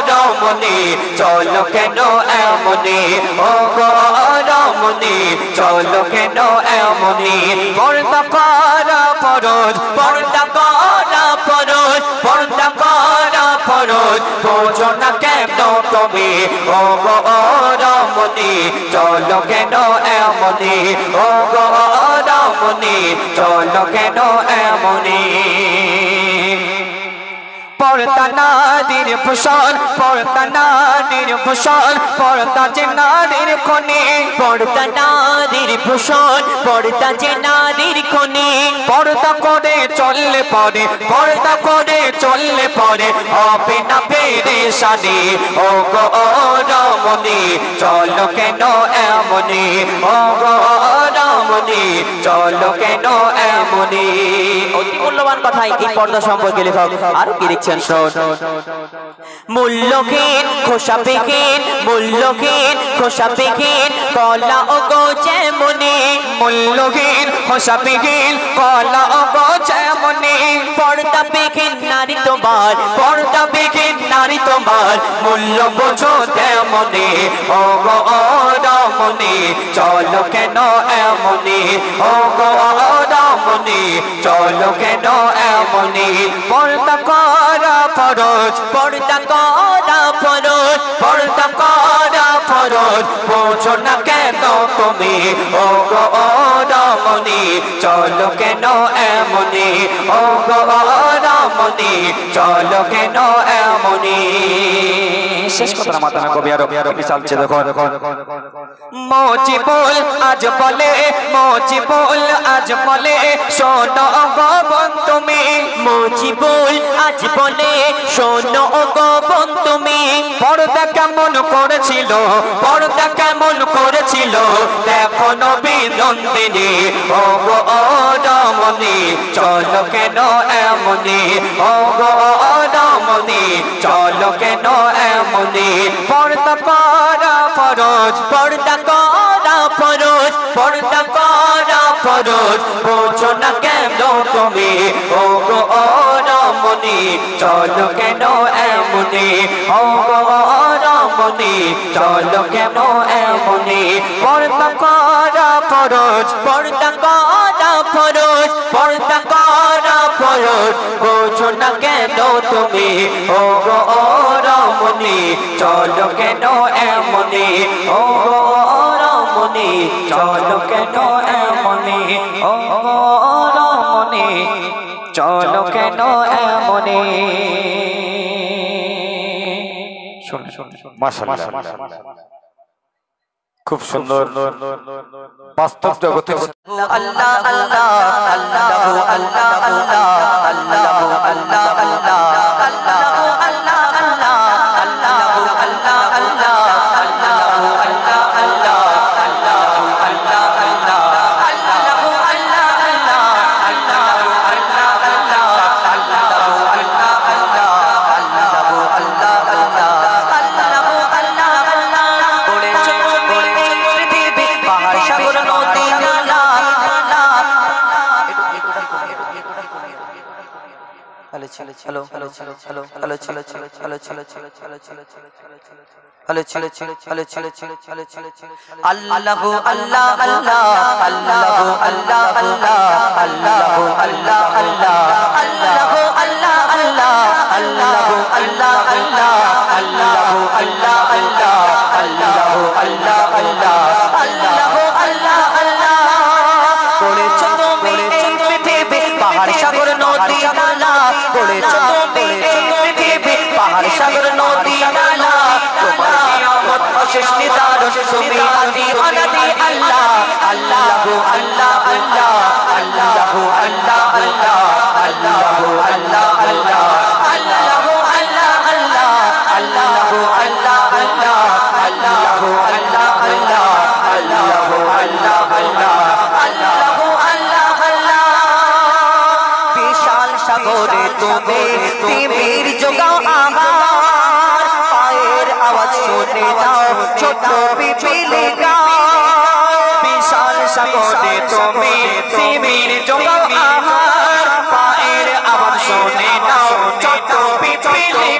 রমণী চলো কেন এমনি ও গো রমণী চলো কেন এমনি পর্দা করা ফরজ পর্দা করা ফরজ পর্দা করা ফরজ বোঝো না কেন তুমি ও গো রমণী চলো কেন এমনি ও গো রমণী চলো কেন এমনি পর্দা নারীর ভূষণ পর্দা নারীর ভূষণ পর্দা যে নারীর খনি পর্দা নারীর ভূষণ পর্দা যে নারীর খনি পর্দা করে চললে পরে পর্দা করে চললে পরে হবে না পেরেশানি ও গো রমণী চলো কেন এমনি ও গো রমণী চলো কেন এমনি অতি মূল্যবান কথাই এই পর্দা সম্পর্কে লেখক আরো কি লিখছেন মূল্যহীন খোসাবিহীন মূল্যহীন খোসাবিহীন কলা ও গো যেমনি মূল্যহীন খোসাবিহীন কলা ও গো যেমনি পর্দাবিহীন নারী তোমার পর্দাবিহীন নারী তোমার মূল্য বোঝো তেমনি ও গো রমণী চলো কেন এমনি ও গো রমণী চলো কেন এমনি পর্দা করা ফরজ পর্দা করা ফরজ পর্দা করা ফরজ বোঝো না কেন তুমি ও গো রমণী চলো কেন এমনি ও গো রমণী চলো কেন এমনি শেষ কথা মাতানা কবি আরো চালছে দেখো মজিবুল আজ বলে মজিবুল আজ বলে শোনো গো বোন তুমি মজিবুল আজ বলে শোনো গো বোন তুমি পর্দা কেমন করেছিল পর্দা কেমন করেছিল দেখো নবী নন্দিনী ও গো রমণী চলো কেন এমনি ও গো রমণী চলো কেন এমনি পর্দা করা ফরজ পর্দা করা ফরজ পর্দা করা ফরজ বোঝো না কেন তুমি ও গো রমণী চলো কেন এমনি ও গো রমণী চলো কেন এমনি পর্দা করা ফরজ পর্দা করা ফরজ পর্দা করা ফরজ বোঝো না কেন তুমি ও গো রমণী চলো কেন এমনি ও গো রমণী কেন এমনি ও রমণী চলো কেন এমনি মাশাআল্লাহ খুব সুন্দর বাস্তব জগতে আল্লাহ আল্লাহ আল্লাহ আল্লাহ আল্লাহ আল্লাহ আল্লাহ আল্লাহ আল্লাহ আল্লাহু আল্লাহ আল্লাহ আল্লাহু আল্লাহ আল্লাহ আল্লাহু আল্লাহ আল্লাহ আল্লাহু আল্লাহ আল্লাহ আল্লাহু আল্লাহ আল্লাহ আল্লাহু আল্লাহ আল্লাহ আল্লাহু আল্লাহ আল্লাহ আল্লাহু আল্লাহ আল্লাহ করেছো তুমি এই পৃথিবী পাহাড় সাগর নদী নালা করেছো তুমি এই পৃথিবী পাহাড় সাগর নদী নালা তোমার নিয়ামত অশেষ নিদারুণ তুমি আদি অনাদি আল্লাহ আল্লাহু আল্লাহ আল্লাহ আল্লাহু আল্লাহ আল্লাহ আল্লাহু আল্লাহ আল্লাহ আল্লাহু আল্লাহ আল্লাহ আল্লাহু আল্লাহ আল্লাহ আল্লাহু আল্লাহ আল্লাহ আল্লাহু আল্লাহ আল্লাহ আল্লাহু আল্লাহ আল্লাহ বিশাল সাগরে তুমি তিমির যোগাও আহার পায়ের আওয়াজ শুনে দাও ছোট পিপিলি বিশাল সাগরে তুমি তিমির যোগাও আহার পায়ের আওয়াজ শুনে দাও ছোট পিপিলি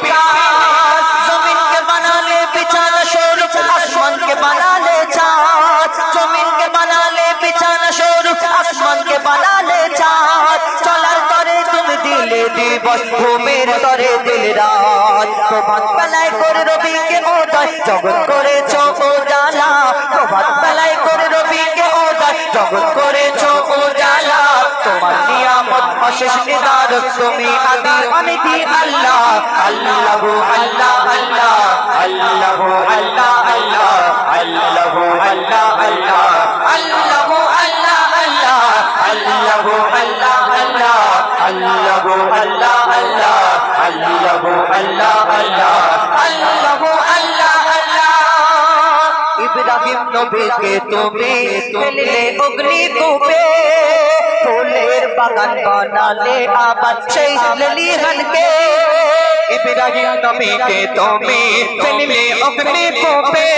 জমিন के बना ले बिछाना शोरुख आसमान के बना ले चाँद जमीन के बना ले बिछाना शोरुख आसमान के बना ले चाँद चलार तरे तुम दिले दिवस घुमेर तरे दिल रात प्रभात बेलाय करे रवि के उदय जगत करेছো उजाला प्रभात बेलाय करे रवि के उदय जगत करेছো उजाला তোমার নিয়ামত অশেষ নিদারুণ তুমি আদি অনিদি আল্লাহ আল্লাহু আল্লাহ আল্লাহ আল্লাহু আল্লাহ আল্লাহ আল্লাহু আল্লাহ আল্লাহ আল্লাহু আল্লাহ আল্লাহ আল্লাহু আল্লাহ আল্লাহ আল্লাহু আল্লাহ আল্লাহ আল্লাহু আল্লাহ আল্লাহ আল্লাহু আল্লাহ আল্লাহ ইব্রাহিম নবীকে তুমি ফেললে অগ্নিকূপে ফুলের বাগান বানালে আবার সেই লেলিহানকে ইব্রাহিম নবীকে তুমি ফেললে অগ্নিকূপে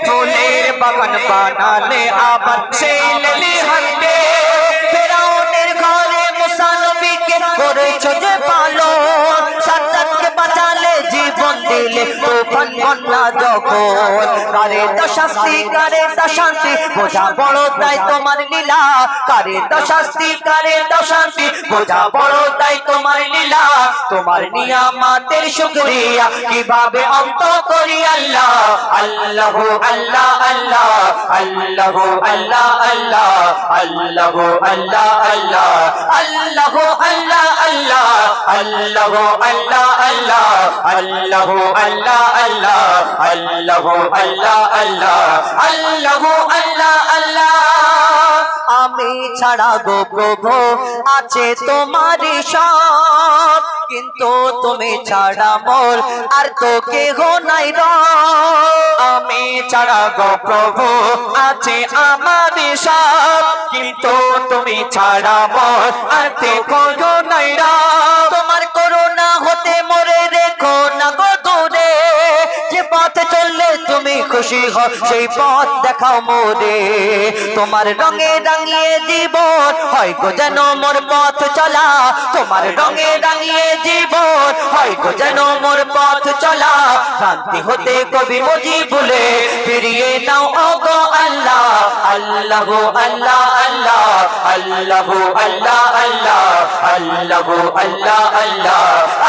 ফুলের বাগান বানালে আবার সেই লেলিহানকে ফেরাউনের ঘরে মুসা নবীকে করেছো যে পালন সাদ্দাতকে বাঁচালে জীবন দিলে তুফান বন্যা যখন কারে তো শাস্তি কারে তো শান্তি বোঝা বড় তাই তোমার লীলা কারে তো শাস্তি কারে তো শান্তি বোঝা বড় তাই তোমার লীলা তোমার নিয়ামতের শুকরিয়া কিভাবে অন্ত করি আল্লাহ আল্লাহু আল্লাহ আল্লাহ আল্লাহু আল্লাহ আল্লাহ আল্লাহু আল্লাহ আল্লাহ আল্লাহু আল্লাহ আল্লাহ আল্লাহু আল্লাহ আল্লাহ আল্লাহু আল্লাহ আল্লাহ আল্লাহু আল্লাহ আল্লাহ আল্লাহু আল্লাহ আল্লাহ আমি ছাড়া গো প্রভু আছে তোমারই সব কিন্তু তুমি ছাড়া মোর আর তো কেহ নাই র আমি ছাড়া গো প্রভু আছে আমারই সব কিন্তু তুমি ছাড়া মোর আর তো কেহ নাই র তোমার করুণা হতে মোরে রেখো না গো দূরে যে পথে চললে তুমি খুশি হও সেই পথ দেখাও মোরে তোমার রঙে রাঙিয়ে জীবন হয় গো যেন মোর পথ চলা তোমার রঙে রাঙিয়ে জীবন হয় গো যেন মোর পথ চলা শান্তি হতে কবি মজি ভুলে ফিরিয়ে নাও ওগো আল্লাহ আল্লাহু আল্লাহ আল্লাহ আল্লাহু আল্লাহ আল্লাহ আল্লাহু আল্লাহ আল্লাহ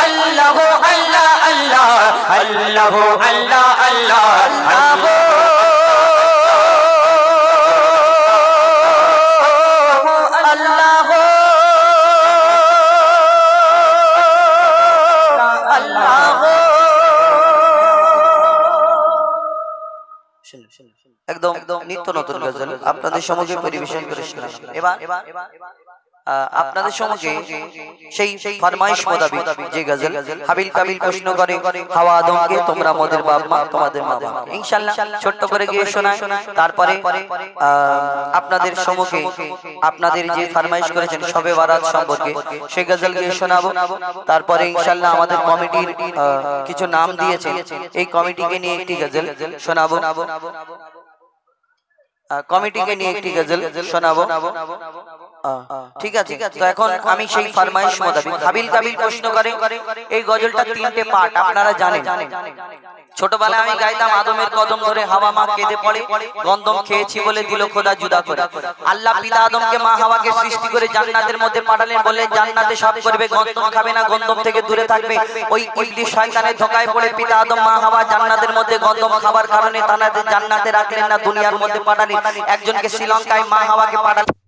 আল্লাহু আল্লাহ আল্লাহ আল্লাহু আল্লাহ আল্লাহ আল্লাহু নতুন গজল আপনাদের সম্মুখে পরিবেশন করে শোনাবো। এবার আপনাদের সম্মুখে সেই ফরমাইশ মোতাবেক যে গজল হাবিল কাবিল প্রশ্ন করে হাওয়া আদমকে তোমরা মোদের বাপ মা তোমাদের মা বাপ, ইনশাআল্লাহ ছোট্ট করে গিয়ে শোনায়। তারপরে আপনাদের সম্মুখে আপনাদের যে ফরমাইশ করেছেন শবে বারাত সম্পর্কে সেই গজল গিয়ে শোনাবো। তারপরে ইনশাআল্লাহ আমাদের কমিটির কিছু নাম দিয়েছে, এই কমিটিকে নিয়ে একটি গজল শোনাবো। কমিটিকে নিয়ে একটি গজল শোনাবো। ঠিক আছে, তো এখন আমি সেই ফরমাইশ মোতাবেক হাবিল কাবিল প্রশ্ন করে এই গজলটা তিনটে পার্ট আপনারা জানেন। ছোটবেলায় আমি গাইতাম আদমের কদম ধরে হাওয়া মা কেঁদে পড়ে, গন্ধম খেয়েছি বলে দিল খোদা জুদা করে। আল্লাহ পিতা আদমকে মা হাওয়াকে সৃষ্টি করে জান্নাতের মধ্যে পাঠালেন, বললেন জান্নাতে সব করবে, গন্ধম খাবে না, গন্ধম থেকে দূরে থাকবে। ওই ইবলিস শয়তানের ধোঁকায় পড়ে পিতা আদম মা হাওয়া জান্নাতের মধ্যে গন্ধম খাবার কারণে তাদের জান্নাতে রাখলেন না, দুনিয়ার মধ্যে পাঠালেন। একজনকে শ্রীলঙ্কায় মা হাওয়াকে পাঠালেন।